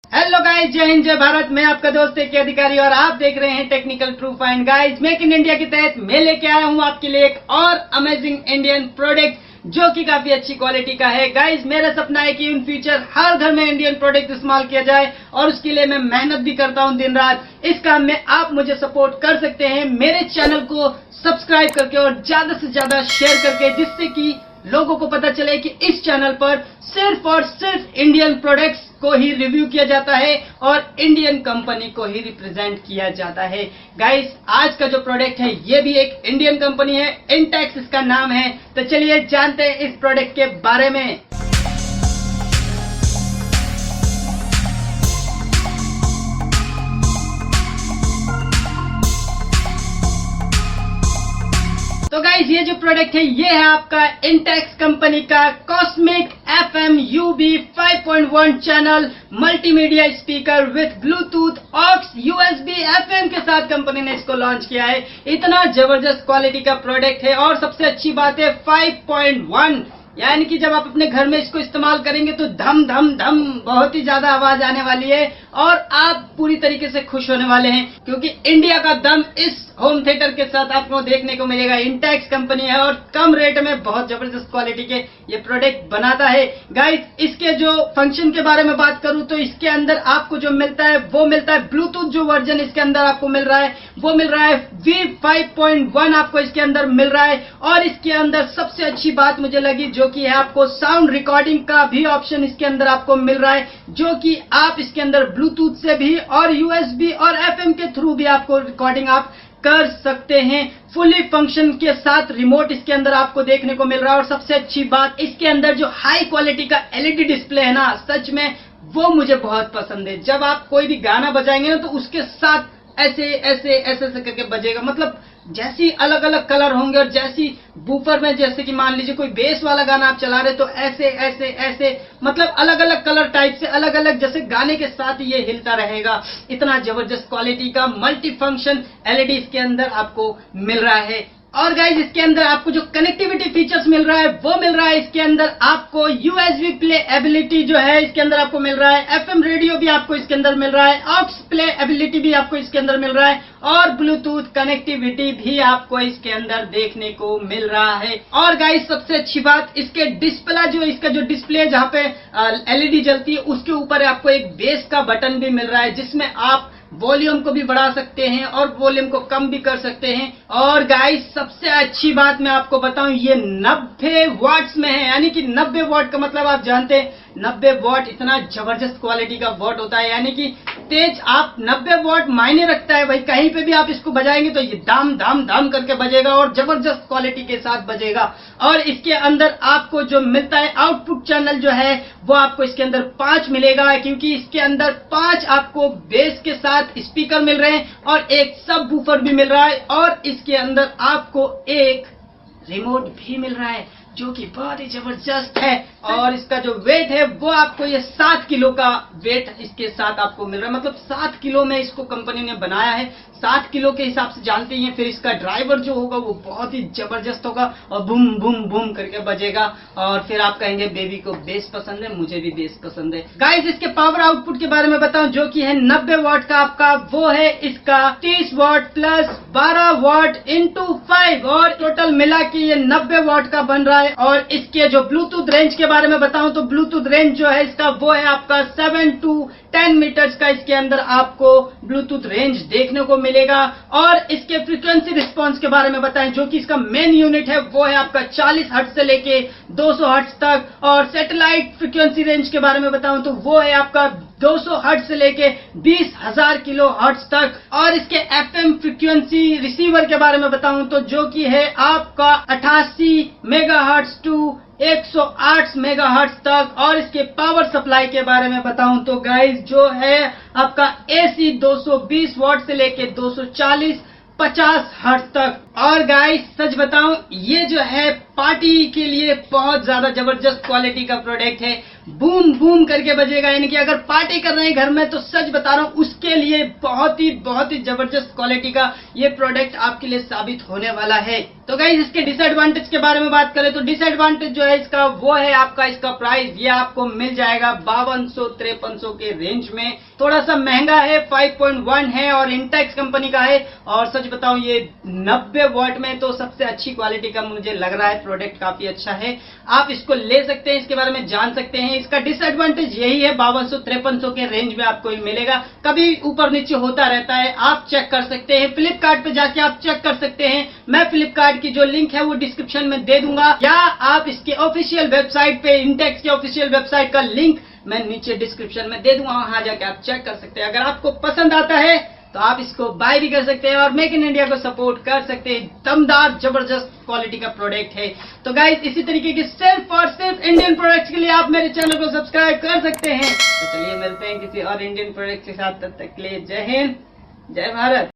Hello guys, जय हिंद जय भारत। मैं आपका दोस्त के अधिकारी और आप देख रहे हैं technical true find. Guys, make in India के तहत मैं लेके आया हूं आपके लिए एक और अमेजिंग इंडियन प्रोडक्ट जो कि काफी अच्छी क्वालिटी का है। गाइस, मेरा सपना है कि इन फ्यूचर हर घर में इंडियन प्रोडक्ट इस्तेमाल किया जाए और उसके लिए मैं मेहनत भी करता हूं दिन रात। इस काम में आप मुझे सपोर्ट कर सकते हैं मेरे चैनल को सब्सक्राइब करके और ज्यादा से ज्यादा शेयर करके, जिससे कि लोगों को पता चले कि इस चैनल पर सिर्फ और सिर्फ इंडियन प्रोडक्ट्स को ही रिव्यू किया जाता है और इंडियन कंपनी को ही रिप्रेजेंट किया जाता है। गाइस, आज का जो प्रोडक्ट है ये भी एक इंडियन कंपनी है, इंटेक्स इसका नाम है। तो चलिए जानते हैं इस प्रोडक्ट के बारे में। तो गाइस, ये जो प्रोडक्ट है ये है आपका इंटेक्स कंपनी का cosmic FMUB 5.1 channel multimedia speaker with bluetooth aux USB FM के साथ कंपनी ने इसको लॉन्च किया है। इतना जबरदस्त क्वालिटी का प्रोडक्ट है और सबसे अच्छी बात है 5.1, यानी कि जब आप अपने घर में इसको इस्तेमाल करेंगे तो धम धम धम बहुत ही ज्यादा आवाज आने वाली है और आप पूरी तरीके से खुश होने वाले हैं, क्योंकि इंडिया का दम इस होम थिएटर के साथ आपको देखने को मिलेगा। इंटेक्स कंपनी है और कम रेट में बहुत जबरदस्त क्वालिटी के ये प्रोडक्ट बनाता है। गाइस, इसके जो फंक्शन के बारे में बात करूं तो इसके अंदर आपको जो मिलता है वो मिलता है ब्लूटूथ जो वर्जन इसके अंदर आपको मिल रहा है वो मिल रहा है V5.1 आपको इसके अंदर मिल रहा है। और इसके अंदर सबसे अच्छी बात मुझे लगी जो कि है आपको साउंड रिकॉर्डिंग का भी ऑप्शन इसके अंदर आपको मिल रहा है, जो कि आप इसके अंदर ब्लूटूथ से भी और USB और FM के थ्रू भी आपको रिकॉर्डिंग आप कर सकते हैं। फुली फंक्शन के साथ रिमोट इसके अंदर आपको देखने को मिल रहा है। और सबसे अच्छी बात, इसके अंदर जो हाई क्वालिटी का LED डिस्प्ले है ना, सच में वो मुझे बहुत पसंद है। जब आप कोई भी गाना बजाएंगे ना तो उसके साथ ऐसे ऐसे ऐसे ऐसे करके बजेगा, मतलब जैसी अलग अलग कलर होंगे और जैसी बूफर में, जैसे कि मान लीजिए कोई बेस वाला गाना आप चला रहे तो ऐसे ऐसे ऐसे, मतलब अलग अलग कलर टाइप से अलग अलग जैसे गाने के साथ ये हिलता रहेगा। इतना जबरदस्त क्वालिटी का मल्टी फंक्शन LED इसके अंदर आपको मिल रहा है। और गाइज, इसके अंदर आपको जो कनेक्टिविटी फीचर्स मिल रहा है वो मिल रहा है इसके अंदर आपको USB प्ले एबिलिटी जो है इसके अंदर आपको मिल रहा है, FM रेडियो भी आपको इसके अंदर मिल रहा है, ऑक्स प्ले एबिलिटी भी आपको इसके अंदर मिल रहा है और ब्लूटूथ कनेक्टिविटी भी आपको इसके अंदर देखने को मिल रहा है। और गाइज, सबसे अच्छी बात, इसके डिस्प्ले जो इसका जो डिस्प्ले है जहाँ पे LED जलती है उसके ऊपर आपको एक बेस का बटन भी मिल रहा है, जिसमें आप वॉल्यूम को भी बढ़ा सकते हैं और वॉल्यूम को कम भी कर सकते हैं। और गाइस, सबसे अच्छी बात मैं आपको बताऊं, ये 90 वॉट्स में है, यानी कि 90 वॉट का मतलब आप जानते हैं 90 वॉट इतना जबरदस्त क्वालिटी का वॉट होता है, यानी कि तेज। आप 90 वॉट मायने रखता है भाई, कहीं पे भी आप इसको बजाएंगे तो ये दाम दाम दाम करके बजेगा और जबरदस्त क्वालिटी के साथ बजेगा। और इसके अंदर आपको जो मिलता है आउटपुट चैनल जो है वो आपको इसके अंदर 5 मिलेगा, क्योंकि इसके अंदर 5 आपको बेस के साथ स्पीकर मिल रहे हैं और एक सब वूफर भी मिल रहा है और इसके अंदर आपको एक रिमोट भी मिल रहा है जो कि बहुत ही जबरदस्त है। और इसका जो वेट है वो आपको ये 7 किलो का वेट इसके साथ आपको मिल रहा है, मतलब 7 किलो में इसको कंपनी ने बनाया है। 7 किलो के हिसाब से जानते ही हैं। फिर इसका ड्राइवर जो होगा वो बहुत ही जबरदस्त होगा और बूम बूम बूम करके बजेगा और फिर आप कहेंगे बेबी को बेस पसंद है, मुझे भी बेस पसंद है। गाइस, इसके पावर आउटपुट के बारे में बताऊं जो कि है 90 वॉट का आपका, वो है इसका 30 वॉट प्लस 12 वॉट इंटू 5 और टोटल मिला के ये 90 वॉट का बन रहा है। और इसके जो ब्लूटूथ रेंज के बारे में बताऊं तो ब्लूटूथ रेंज जो है इसका वो है आपका 7 to 10 मीटर्स का इसके अंदर आपको ब्लूटूथ रेंज देखने को मिलेगा। और इसके फ्रीक्वेंसी रिस्पांस के बारे में बताएं जो कि इसका मेन यूनिट है वो है आपका 40 हर्ट्ज से लेके 200 हर्ट्ज तक। और सैटेलाइट फ्रीक्वेंसी रेंज के बारे में बताऊं तो वो है आपका 200 हर्ट्ज से लेके 20,000 किलो हर्ट्ज तक। और इसके FM फ्रीक्वेंसी रिसीवर के बारे में बताऊं तो जो कि है आपका 88 मेगाहर्ट्ज टू 108 मेगाहर्ट्ज तक। और इसके पावर सप्लाई के बारे में बताऊं तो गाइस जो है आपका AC 220 वॉट से लेके 240-50 हर्ट्ज तक। और गाइस, सच बताऊं, ये जो है पार्टी के लिए बहुत ज्यादा जबरदस्त क्वालिटी का प्रोडक्ट है। बूम बूम करके बजेगा, यानी कि अगर पार्टी कर रहे हैं घर में तो सच बता रहा हूं उसके लिए बहुत ही जबरदस्त क्वालिटी का ये प्रोडक्ट आपके लिए साबित होने वाला है। तो गाइस इसके डिसएडवांटेज के बारे में बात करें तो डिसएडवांटेज जो है इसका वो है आपका इसका प्राइस, ये आपको मिल जाएगा 5200-5300 के रेंज में। थोड़ा सा महंगा है, 5.1 है और इंटेक्स कंपनी का है। और सच बताऊं ये 90 वॉट में तो सबसे अच्छी क्वालिटी का मुझे लग रहा है, प्रोडक्ट काफी अच्छा है। आप इसको ले सकते हैं, इसके बारे में जान सकते हैं। इसका डिसएडवांटेज यही है 5200-5300 के रेंज में आपको मिलेगा, कभी ऊपर नीचे होता रहता है, आप चेक कर सकते हैं। फ्लिपकार्ट पे जाके आप चेक कर सकते हैं, मैं फ्लिपकार्ट की जो लिंक है वो डिस्क्रिप्शन में दे दूंगा, या आप इसके ऑफिशियल वेबसाइट पे इंटेक्स के ऑफिशियल वेबसाइट का लिंक मैं नीचे डिस्क्रिप्शन में दे दूंगा, वहां जाके आप चेक कर सकते हैं। अगर आपको पसंद आता है तो आप इसको बाय भी कर सकते हैं और मेक इन इंडिया को सपोर्ट कर सकते हैं। दमदार जबरदस्त क्वालिटी का प्रोडक्ट है। तो गाइस इसी तरीके के सिर्फ और सिर्फ इंडियन प्रोडक्ट्स के लिए आप मेरे चैनल को सब्सक्राइब कर सकते हैं। तो चलिए मिलते हैं किसी और इंडियन प्रोडक्ट के साथ, तब तक के लिए जय हिंद जय भारत।